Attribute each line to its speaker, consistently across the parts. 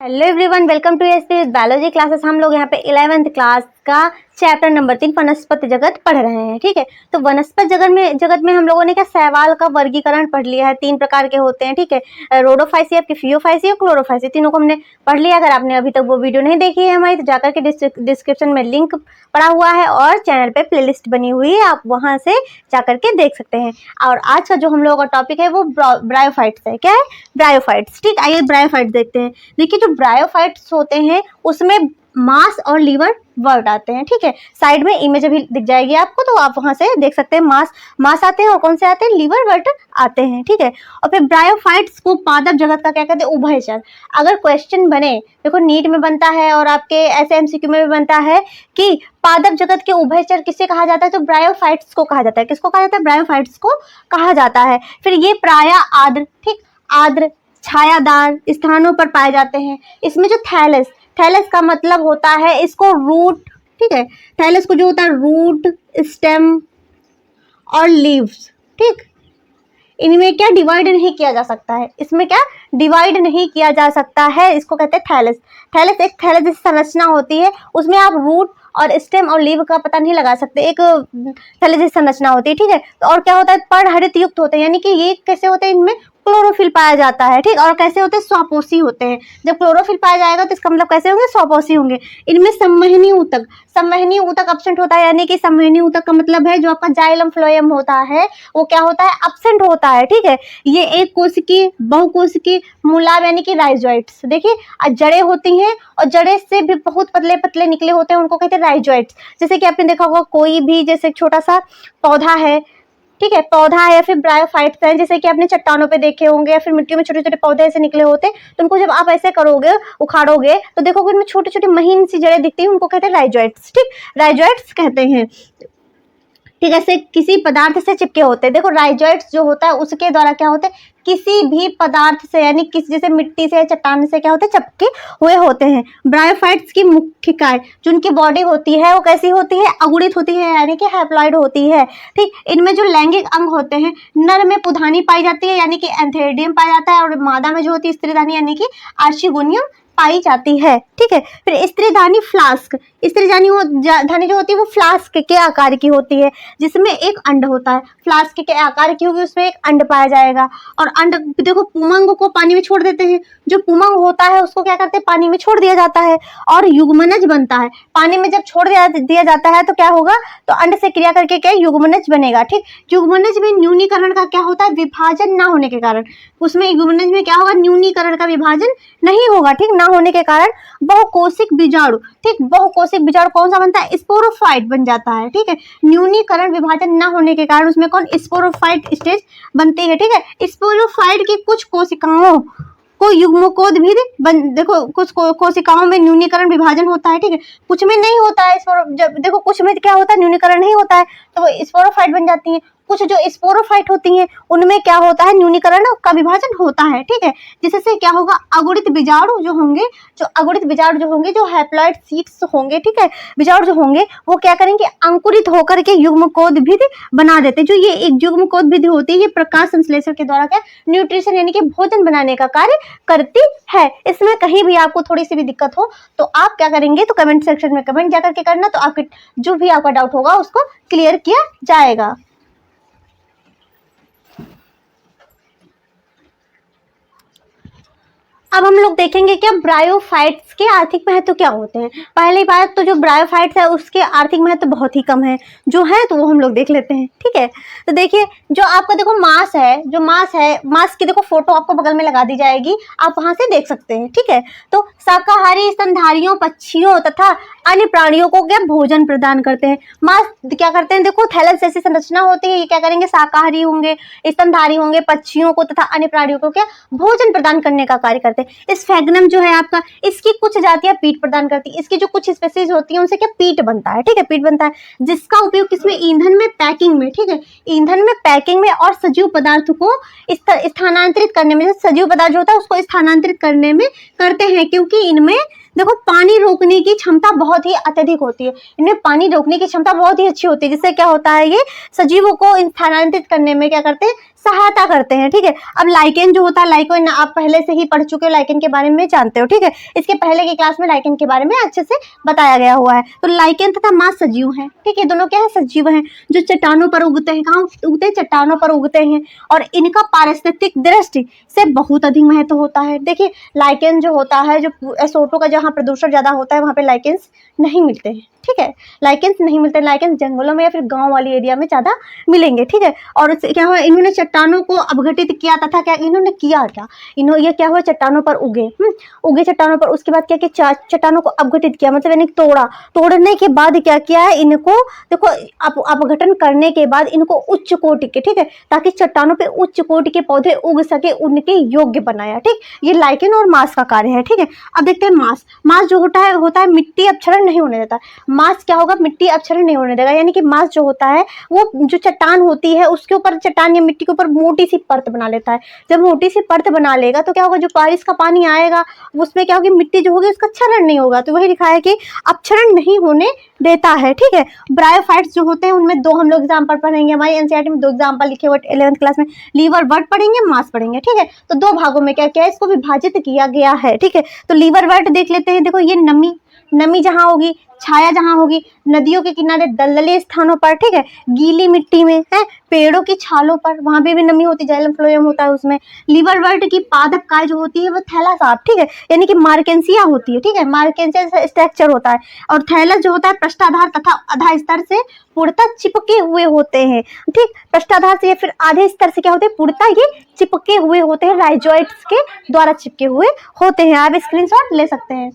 Speaker 1: Hello everyone, welcome to SPS biology classes. हम लोग यहाँ पे 11th क्लास का चैप्टर नंबर 3 वनस्पति जगत पढ़ रहे हैं। ठीक है, तो वनस्पति जगत में हम लोगों ने क्या शैवाल का वर्गीकरण पढ़ लिया है। 3 प्रकार के होते हैं। ठीक है, रोडोफाइसी, आपकी फियोफाइसी और क्लोरोफाइसी, तीनों को हमने पढ़ लिया। अगर आपने अभी तक वो वीडियो नहीं देखी है हमारी, तो जाकर के डिस्क्रिप्शन में लिंक पड़ा हुआ है और चैनल पे प्लेलिस्ट बनी हुई है, आप वहां से जाकर के देख सकते हैं। और आज का जो हम लोगों का टॉपिक है वो ब्रायोफाइट्स है। क्या है? ब्रायोफाइट्स। ठीक, आइए ब्रायोफाइट्स देखते हैं। देखिए, जो ब्रायोफाइट्स होते हैं उसमें मांस और लीवर वर्ड आते हैं। ठीक है, साइड में इमेज अभी दिख जाएगी आपको, तो आप वहां से देख सकते हैं। मांस आते हैं और कौन से आते हैं? लीवर वर्ड आते हैं। ठीक है, और फिर ब्रायोफाइट्स को पादप जगत का क्या कहते हैं? उभयचर। अगर क्वेश्चन बने, देखो नीट में बनता है और आपके ऐसे एमसीक्यू में भी बनता है कि पादप जगत के उभयचर किसे कहा जाता है, तो ब्रायोफाइट्स को कहा जाता है। किसको कहा जाता है? ब्रायोफाइट्स को कहा जाता है। फिर ये प्रायः आर्द्र, ठीक, आर्द्र छायादार स्थानों पर पाए जाते हैं। इसमें जो थैलस का मतलब होता है इसको रूट, ठीक है, थैलस को जो होता है रूट, स्टेम और लीव्स, ठीक, इनमें क्या डिवाइड नहीं किया जा सकता है। इसमें क्या डिवाइड नहीं किया जा सकता है, इसको कहते हैं थैलस। थैलस एक थैलस जैसी संरचना होती है, उसमें आप रूट और स्टेम और लीव का पता नहीं लगा सकते। एक थैलस जैसी संरचना होती है। ठीक है, तो और क्या होता है? पर्णहरित युक्त होते हैं, यानी कि ये कैसे होते हैं? इनमें क्लोरोफिल पाया जाता है। ठीक, और कैसे होते हैं? स्वपोषी होते हैं। जब क्लोरोफिल पाया जाएगा तो इसका मतलब कैसे होंगे? स्वपोषी होंगे। इनमें संवहनी ऊतक अब्सेंट होता है, यानी कि संवहनी ऊतक का मतलब है जो आपका जाइलम फ्लोएम होता है वो क्या होता है? अब्सेंट होता है। ठीक है, ये एक कोशिकीय, बहुकोशिकीय, मूलाभ यानी कि राइजोइट्स। देखिए, जड़ें होती हैं और जड़ें से भी बहुत पतले पतले निकले होते हैं, उनको कहते हैं राइजोइट्स। जैसे कि आपने देखा होगा कोई भी जैसे छोटा सा पौधा है, ठीक है, पौधा है या फिर ब्रायोफाइट्स हैं, जैसे कि आपने चट्टानों पे देखे होंगे या फिर मिट्टी में छोटे छोटे पौधे ऐसे निकले होते हैं, तो उनको जब आप ऐसे करोगे, उखाड़ोगे, तो देखोगे उनमें छोटी छोटी महीन सी जड़ें दिखती हैं, उनको कहते हैं राइजोइट्स। ठीक, राइजोइट्स कहते हैं। ठीक, ऐसे किसी पदार्थ से चिपके होते हैं। देखो, राइजोइट्स जो होता है उसके द्वारा क्या होते हैं? किसी भी पदार्थ से, यानी किसी जैसे मिट्टी से, चट्टान से क्या होते हैं? चिपके हुए होते हैं। ब्रायोफाइट्स की मुख्यिकाएं, जो उनकी बॉडी होती है वो कैसी होती है? अगुणित होती है, यानी कि हैप्लॉइड होती है। ठीक, इनमें जो लैंगिक अंग होते हैं, नर में पुधानी पाई जाती है, यानी कि एंथेरिडियम पाया जाता है, और मादा में जो होती है स्त्रीधानी, यानी कि आर्चिगोनियम पाई जाती है। ठीक है, फिर स्त्रीधानी फ्लास्क, स्त्रीधानी जो होती है वो फ्लास्क के आकार की होती है, जिसमें एक अंड होता है। फ्लास्क के आकार की होगी, उसमें एक अंड पाया जाएगा। और अंड, देखो, पुमंग को पानी में छोड़ देते हैं। जो पुमंग होता है उसको क्या करते हैं? पानी में छोड़ दिया जाता है और युग्मनज बनता है। पानी में जब छोड़ दिया जाता है तो क्या होगा? तो अंड से क्रिया करके क्या युग्मनज बनेगा। ठीक, युग्मनज में न्यूनीकरण का क्या होता है? विभाजन ना होने के कारण उसमें युग्मनज में क्या होगा? न्यूनीकरण का विभाजन नहीं होगा। ठीक, ना होने के कारण बहुकोशिक बीजाणु, ठीक, बहुकोशिक बीजाणु कौन सा बनता है? स्पोरोफाइट बन जाता है। ठीक है, न्यूनीकरण विभाजन ना होने के कारण उसमें कौन? स्पोरोफाइट स्टेज बनती है। ठीक है, स्पोरोफाइट की कुछ कोशिकाओं को युग्मकोद भी देखो, कुछ कोशिकाओं में न्यूनीकरण विभाजन होता है। ठीक है, कुछ में नहीं होता है। जब देखो कुछ में क्या होता है? न्यूनीकरण नहीं होता है, तो वो स्पोरोफाइट बन जाती है। कुछ जो स्पोरोफाइट होती हैं उनमें क्या होता है? न्यूनीकरण का विभाजन होता है। ठीक है, जिससे क्या होगा? अगुणित बीजाणु जो होंगे, जो हैप्लॉइड सीड्स होंगे, ठीक है, बीजाणु जो होंगे वो क्या करेंगे? अंकुरित होकर के युग्मकोद विधि बना देते हैं। जो ये एक युग्मकोद विधि होती है, ये प्रकाश संश्लेषण के द्वारा क्या न्यूट्रिशन यानी कि भोजन बनाने का कार्य करती है। इसमें कहीं भी आपको थोड़ी सी भी दिक्कत हो तो आप क्या करेंगे? तो कमेंट सेक्शन में कमेंट जाकर के करना, तो आपके जो भी आपका डाउट होगा उसको क्लियर किया जाएगा। अब हम लोग देखेंगे क्या ब्रायोफाइट्स के आर्थिक महत्व क्या होते हैं। पहली बात तो जो ब्रायोफाइट्स है उसके आर्थिक महत्व बहुत ही कम है, जो है तो वो हम लोग देख लेते हैं। ठीक है, तो देखिए, जो आपका देखो मांस है, मांस की देखो फोटो आपको बगल में लगा दी जाएगी, आप वहां से देख सकते हैं। ठीक है, तो शाकाहारी स्तनधारियों, पक्षियों तथा अन्य प्राणियों को क्या भोजन प्रदान करते हैं। मांस क्या करते हैं? देखो, थैलस जैसी संरचना होती है, ये क्या करेंगे? शाकाहारी होंगे, स्तनधारी होंगे, पक्षियों को तथा अन्य प्राणियों को क्या भोजन प्रदान करने का कार्य करते हैं। स्फेग्नम जो है आपका, इसकी कुछ जातियां पीट प्रदान करती है। इसकी जो कुछ स्पेसीज होती है उनसे क्या पीट बनता है। ठीक है, पीट बनता है, जिसका उपयोग किसमें? ईंधन में, पैकिंग में। ठीक है, ईंधन में, पैकिंग में और सजीव पदार्थ को स्थानांतरित करने में, सजीव पदार्थ जो होता है उसको स्थानांतरित करने में करते हैं, क्योंकि इनमें देखो पानी रोकने की क्षमता बहुत ही अत्यधिक होती है। इनमें पानी रोकने की क्षमता बहुत ही अच्छी होती है, जिससे क्या होता है? ये सजीवों को स्थानांतरित करने में क्या करते हैं? सहायता करते हैं, ठीक है। अब लाइकेन जो होता है, लाइकेन आप पहले से ही पढ़ चुके हो, लाइकेन के बारे में जानते हो, ठीक है। इसके पहले की क्लास में लाइकेन के बारे में अच्छे से बताया गया हुआ है। तो लाइकेन तथा मांस सजीव हैं, ठीक है, दोनों क्या है, सजीव हैं, जो चट्टानों पर उगते हैं। कहाँ उगते हैं? चट्टानों पर उगते हैं, और इनका पारिस्थितिक दृष्टि से बहुत अधिक महत्व होता है। देखिए लाइकेन जो होता है, जो SO2 का जहाँ प्रदूषण ज्यादा होता है वहाँ पे लाइकेन्स नहीं मिलते हैं, ठीक है, लाइकेन्स नहीं मिलते। लाइकेन्स जंगलों में या फिर गांव वाली एरिया में ज्यादा मिलेंगे, ठीक है। और क्या हुआ, इन्होंने चट्टानों को अपघटित किया तथा क्या इन्होंने किया, क्या ये क्या हुआ, चट्टानों पर उगे, उगे चट्टानों पर, उसके बाद क्या किया, चट्टानों को अपघटित किया, मतलब यानी तोड़ा, तोड़ने के बाद क्या किया है, इनको देखो अपघटन करने के बाद इनको उच्च कोटि के, ठीक है, ताकि चट्टानों पे उच्च कोटि के पौधे उग सके, उनके योग्य बनाया, ठीक। ये लाइकेन और मांस का कार्य है, ठीक है। अब देखते हैं मांस। मांस जो होता है मिट्टी अपक्षरण नहीं होने देता। मांस क्या होगा, मिट्टी अपक्षरण नहीं होने देगा, यानी कि मांस जो होता है वो जो चट्टान होती है उसके ऊपर, चट्टान या मिट्टी के ऊपर मोटी सी परत बना लेता है। जब मोटी सी परत बना लेगा तो क्या होगा, जो बारिश का पानी आएगा उसमें क्या होगी, मिट्टी जो होगी उसका क्षरण नहीं होगा। तो वही लिखा है कि अपक्षरण नहीं होने देता है, ठीक है। ब्रायोफाइट्स जो होते हैं उनमें दो हम लोग एग्जाम्पल पढ़ेंगे, हमारी एनसीईआरटी में दो एग्जाम्पल लिखे हुए 11th क्लास में, लीवर वर्ट पढ़ेंगे, मांस पढ़ेंगे, ठीक है। तो दो भागों में क्या क्या है, इसको विभाजित किया गया है, ठीक है। तो लीवर वर्ट देख लेते हैं। देखो ये नमी जहाँ होगी, छाया जहाँ होगी, नदियों के किनारे दलदली स्थानों पर, ठीक है, गीली मिट्टी में है, पेड़ों की छालों पर, वहां पे भी नमी होती है, जाइलम फ्लोएम होता है उसमें। लीवर वर्ट की पादप काय जो होती है वो थैलासाप, ठीक है, यानी कि मार्केंसिया होती है, ठीक है, मार्केंसिया स्ट्रक्चर होता है। और थैलस जो होता है पृष्ठाधार तथा आधा स्तर से पूर्णतः चिपके हुए होते हैं, ठीक, पृष्ठाधार से या फिर आधे स्तर से क्या होते हैं, पूर्णतः ये चिपके हुए होते हैं, राइजोइड्स के द्वारा चिपके हुए होते हैं। आप स्क्रीनशॉट ले सकते हैं।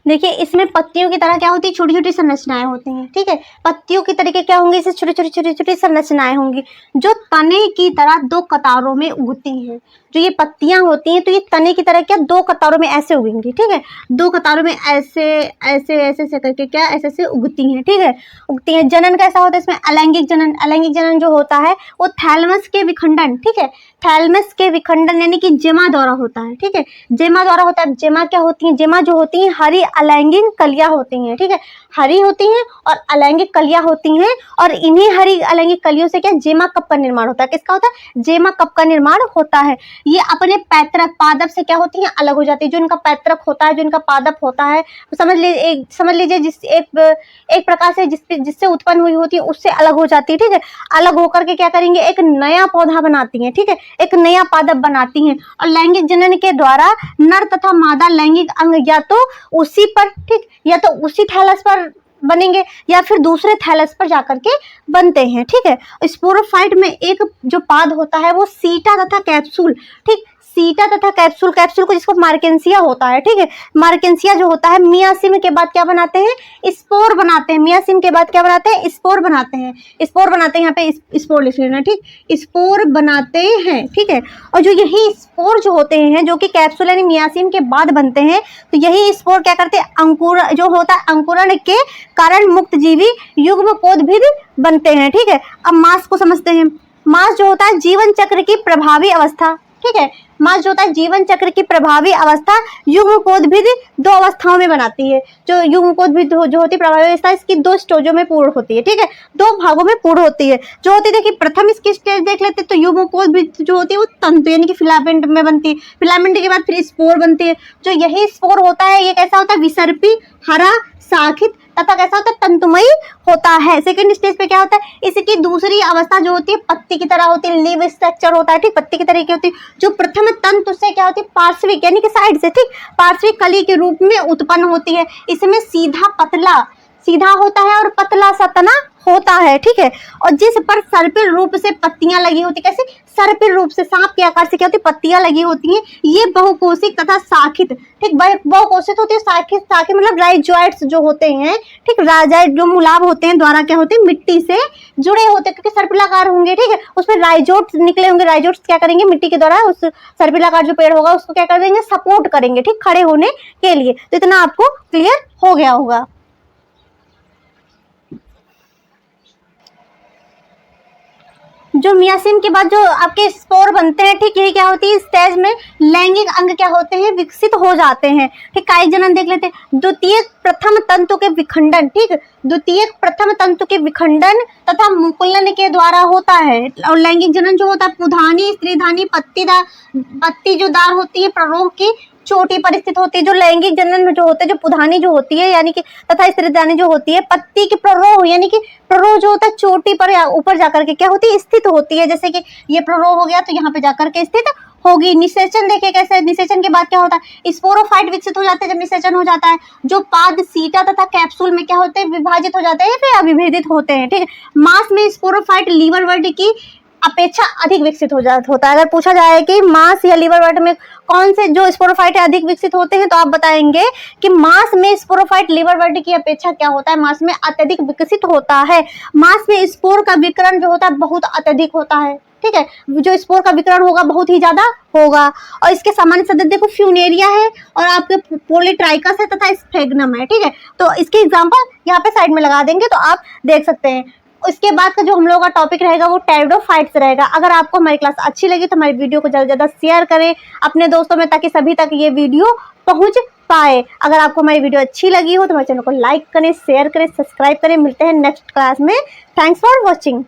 Speaker 1: देखिए इसमें पत्तियों की तरह क्या होती है, छोटी छोटी संरचनाएं होती हैं, ठीक है। पत्तियों की तरीके क्या होंगे, इसे छोटी छोटी छोटी छोटी संरचनाएं होंगी जो तने की तरह दो कतारों में उगती हैं। जो ये पत्तियां होती हैं तो ये तने की तरह क्या दो कतारों में ऐसे उगेंगी, ठीक है, दो कतारों में ऐसे ऐसे ऐसे ऐसे करके क्या ऐसे ऐसे उगती हैं, ठीक है, उगती हैं। जनन कैसा होता है इसमें, अलैंगिक जनन। अलैंगिक जनन जो होता है वो थैलमस के विखंडन, ठीक है, थैलमस के विखंडन यानी कि जेमा द्वारा होता है, ठीक है, जेमा द्वारा होता है। जेमा क्या होती है, जेमा जो होती है हरी अलैंगिक कलियां होती हैं, ठीक है, हरी होती हैं और अलैंगिक कलियां होती हैं, और इन्हीं हरी अलैंगिक कलियों से क्या जेमा कप का निर्माण होता है। किसका होता है, जेमा कप का निर्माण होता है। ये अपने पैतृक पादप से क्या होती हैं, अलग हो जाती है। जो इनका पैतृक होता है, जो इनका पादप होता है, समझ लीजिए जिस एक प्रकार से जिससे उत्पन्न हुई होती है उससे अलग हो जाती है, ठीक है। अलग होकर के क्या करेंगे, एक नया पौधा बनाती है, ठीक है, एक नया पादप बनाती हैं। और लैंगिक जनन के द्वारा नर तथा मादा लैंगिक अंग या तो उसी पर, ठीक, या तो उसी थैलस पर बनेंगे या फिर दूसरे थैलस पर जाकर के बनते हैं, ठीक है। स्पोरोफाइट में एक जो पाद होता है वो सीटा तथा कैप्सूल, ठीक, सीटा तथा कैप्सूल, कैप्सूल को जिसको मार्केंसिया होता है, ठीक है, मार्केंसिया जो होता है मियासिम के बाद क्या बनाते हैं, स्पोर बनाते हैं। मियासिम के बाद क्या बनाते हैं, स्पोर बनाते हैं, स्पोर बनाते हैं, यहाँ पे स्पोर लिख लेना, ठीक, स्पोर बनाते हैं, ठीक है। और जो यही स्पोर जो होते हैं जो कि कैप्सूल यानी मियासिम के बाद बनते हैं, तो यही स्पोर क्या करते हैं, अंकुर जो होता है अंकुरण के कारण मुक्त जीवी युग्मकोद्भिद बनते हैं, ठीक है। अब मांस को समझते हैं। मांस जो होता है जीवन चक्र की प्रभावी अवस्था, ठीक है, मांस जो होता है जीवन चक्र की प्रभावी अवस्था युग्मकोद्भिद दो अवस्थाओं में बनाती है। जो युग्मकोद्भिद जो होती है प्रभावी अवस्था, इसकी दो स्टेजों में पूर्ण होती है, ठीक है, दो भागों में पूर्ण होती है। जो होती है देखिए प्रथम इसकी स्टेज देख लेते हैं, तो युग्मकोद्भिद जो होती है वो तंतु यानी कि फिलामेंट में बनती है। फिलामेंट के बाद फिर स्पोर बनती है। जो यही स्पोर होता है ये कैसा होता है, विसर्पी, हरा, शाखित तथा कैसा होता है, तंतुमयी होता है। सेकंड स्टेज पे क्या होता है, इसकी दूसरी अवस्था जो होती है पत्ती की तरह होती है, लीव स्ट्रक्चर होता है, ठीक, पत्ती की तरह की होती है। जो प्रथम तंतु से क्या होती है, पार्श्विक यानी कि साइड से, ठीक, पार्श्विक कली के रूप में उत्पन्न होती है। इसमें सीधा होता है और पतला सा तना होता है, ठीक है। और जिस पर सर्पिल रूप से पत्तियां लगी होती, कैसे, सर्पिल रूप से सांप के आकार से क्या होती है, पत्तियां लगी होती हैं। ये बहुकोशिक तथा शाखित, ठीक, बहुकोशित होती है। शाखित मतलब राइजोइड्स जो होते हैं, ठीक, राइजोइड जो मूलाभ होते हैं द्वारा क्या होते हैं, मिट्टी से जुड़े होते हैं, क्योंकि सर्पिलाकार होंगे, ठीक है, उसमें राइजोट्स निकले होंगे। राइजोट्स क्या करेंगे, मिट्टी के द्वारा उस सर्पिलाकार जो पेड़ होगा उसको क्या कर देंगे, सपोर्ट करेंगे, ठीक, खड़े होने के लिए। तो इतना आपको क्लियर हो गया होगा। जो मियासिन के बाद जो आपके स्पोर बनते हैं, ठीक, यही क्या होती है, स्टेज में लैंगिक अंग क्या होते हैं, विकसित हो जाते हैं। ठीक, कायिक जनन देख लेते हैं। द्वितीयक प्रथम तंतु के विखंडन, ठीक, द्वितीयक प्रथम तंतु के विखंडन तथा मुकुलन के द्वारा होता है। और लैंगिक जनन जो होता है पुधानी, स्त्रीधानी, पत्ती जो दार होती है, प्ररोह की चोटी पर स्थित होती है। जो लैंगिक जनन में जो होते हैं, जो पुधानी जो होती है यानी कि तथा स्त्रीधानी जो होती है, पत्ती की प्ररोह यानी कि प्ररोह जो होता है चोटी पर या ऊपर जाकर के क्या होती है, स्थित होती है। जैसे कि ये प्ररोह हो गया तो यहाँ पे जाकर के स्थित होगी। निषेचन देखे कैसे, निषेचन के बाद क्या होता है, स्पोरोफाइट विकसित हो जाते हैं जब निषेचन हो जाता है। जो पाद सीटा तथा कैप्सूल में क्या होते हैं, विभाजित हो जाते हैं या फिर अविभेदित होते हैं। ठीक है, मांस में स्पोरोफाइट लीवर वर्ड की अपेक्षा अधिक विकसित होता है। अगर पूछा जाए कि मांस या लीवर वर्ड में कौन से जो स्पोरोफाइट अधिक विकसित होते हैं, तो आप बताएंगे कि मांस में स्पोरोफाइट लीवर वर्ड की अपेक्षा क्या होता है, मांस में अत्यधिक विकसित होता है। मांस में स्पोर का विकिरण जो होता है बहुत अत्यधिक होता है। ठीक है, जो स्पोर का विकिरण होगा बहुत ही ज्यादा होगा। और इसके सामान्य सदस्य देखो फ्यूनेरिया है और आपके पॉलीट्राइकस है तथा स्फेग्नम है। ठीक है, तो इसके एग्जांपल यहाँ पे साइड में लगा देंगे तो आप देख सकते हैं। इसके बाद का जो हम लोगों का टॉपिक रहेगा वो टेरिडोफाइट्स रहेगा। अगर आपको हमारी क्लास अच्छी लगी तो हमारी वीडियो को ज़्यादा से ज़्यादा शेयर करें अपने दोस्तों में, ताकि सभी तक ये वीडियो पहुंच पाए। अगर आपको हमारी वीडियो अच्छी लगी हो तो हमारे चैनल को लाइक करें, शेयर करें, सब्सक्राइब करें। मिलते हैं नेक्स्ट क्लास में। Thanks for watching.